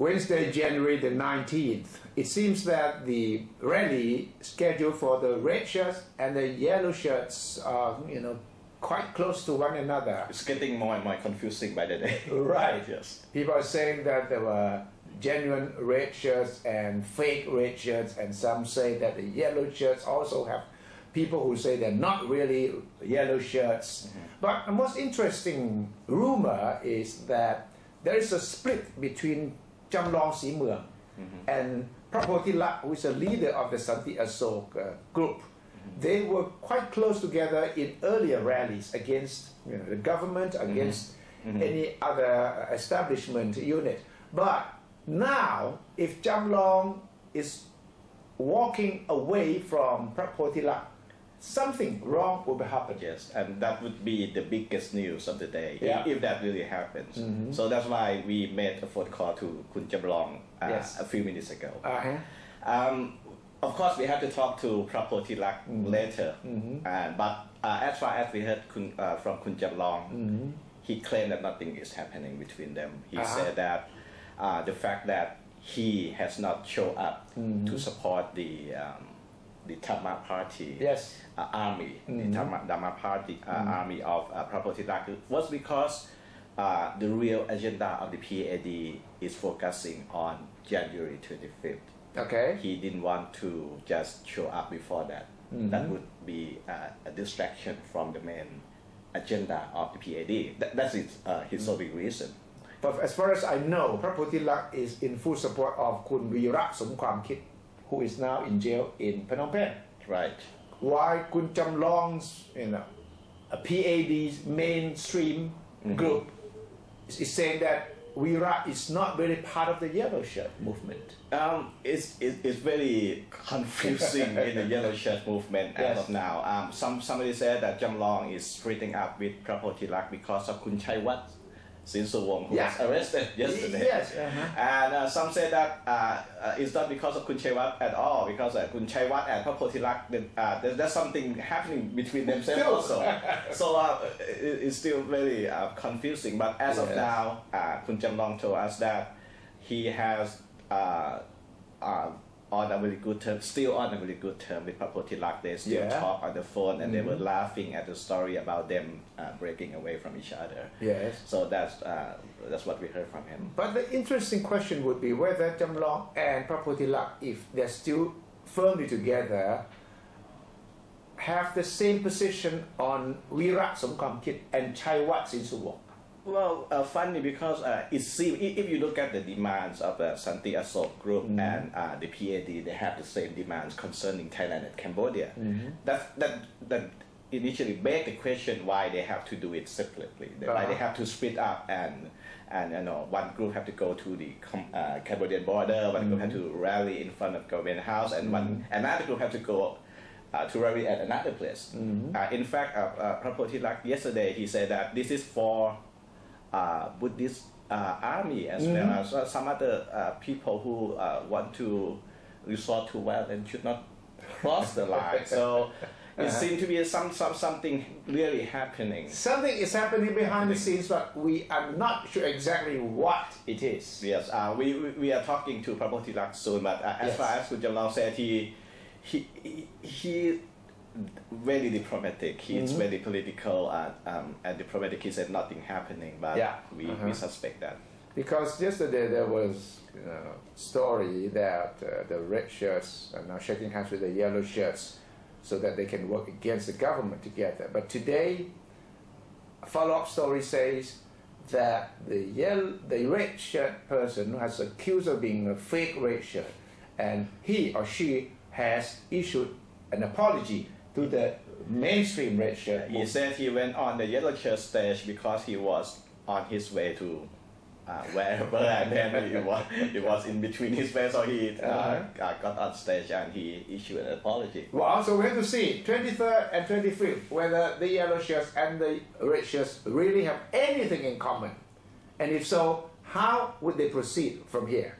Wednesday, January the 19th. It seems that the rally scheduled for the red shirts and the yellow shirts are, quite close to one another. It's getting more and more confusing by the day. Right. Yes. People are saying that there were genuine red shirts and fake red shirts, and some say that the yellow shirts also have people who say they're not really yellow shirts. But the most interesting rumor is that there is a split between CHAMLONG Simuang and Prapotila, who is a leader of the Santi Asok group. They were quite close together in earlier rallies against the government, against any other establishment unit. But now, if CHAMLONG is walking away from Prapotila, something wrong will happen. Yes, and that would be the biggest news of the day if that really happens. So that's why we made a phone call to Kun CHAMLONG a few minutes ago. Of course, we have to talk to Prapotila later, but as far as we heard from Kun CHAMLONG, he claimed that nothing is happening between them. He said that the fact that he has not shown up to support the Dhamma party army, the Dhamma party army of Prapotila was because the real agenda of the PAD is focusing on January 25th. Okay. He didn't want to just show up before that. That would be a distraction from the main agenda of the PAD. That's his sole reason. But as far as I know, Prapotila is in full support of Kun Veera Somkwamkit, who is now in jail in Phnom Penh. Right. Why Kun CHAMLONG's, a PAD's mainstream group is saying that Veera is not really part of the yellow shirt movement. It's very confusing in the yellow shirt movement as of now. Somebody said that CHAMLONG is splitting up with Prapotila because of Kun Chaiwat Sinsawong, who was arrested yesterday. And some say that it's not because of Kun Chaiwat at all, because Kun Chaiwat and Prapotila, there's something happening between themselves also. So it's still very confusing. But as of now, Kun CHAMLONG told us that he has on a very good term, still on a very good term with Prapotila. They still talk on the phone, and they were laughing at the story about them breaking away from each other. Yes. So that's what we heard from him. But the interesting question would be whether CHAMLONG and Prapotila, if they're still firmly together, have the same position on Veera Somkwamkit and Chaiwat Sinsawong. Well, funny because it seems if you look at the demands of the Santi Asok group and the PAD, they have the same demands concerning Thailand and Cambodia. That initially begged the question why they have to do it separately, why they have to split up and one group have to go to the Cambodian border, one group have to rally in front of government house, and another group have to go to rally at another place. In fact, Prapotila yesterday he said that this is for Buddhist army as well as some other people who want to resort to violence should not cross the line. So it seems to be something really happening. Something is happening behind the scenes, but we are not sure exactly what it is. Yes, we are talking to Prapotila soon, but as far as Kun CHAMLONG said, he very diplomatic. He's very political and diplomatic. He said nothing happening, but we suspect that. Because yesterday there was a story that the red shirts are now shaking hands with the yellow shirts so that they can work against the government together. But today, a follow-up story says that the red shirt person has accused of being a fake red shirt, and he or she has issued an apology to the mainstream red shirt. He said he went on the yellow shirt stage because he was on his way to wherever, and then he was in between his way, so he got on stage and he issued an apology. Well, so we have to see 23rd and 25th whether the yellow shirts and the red shirts really have anything in common, and if so, how would they proceed from here?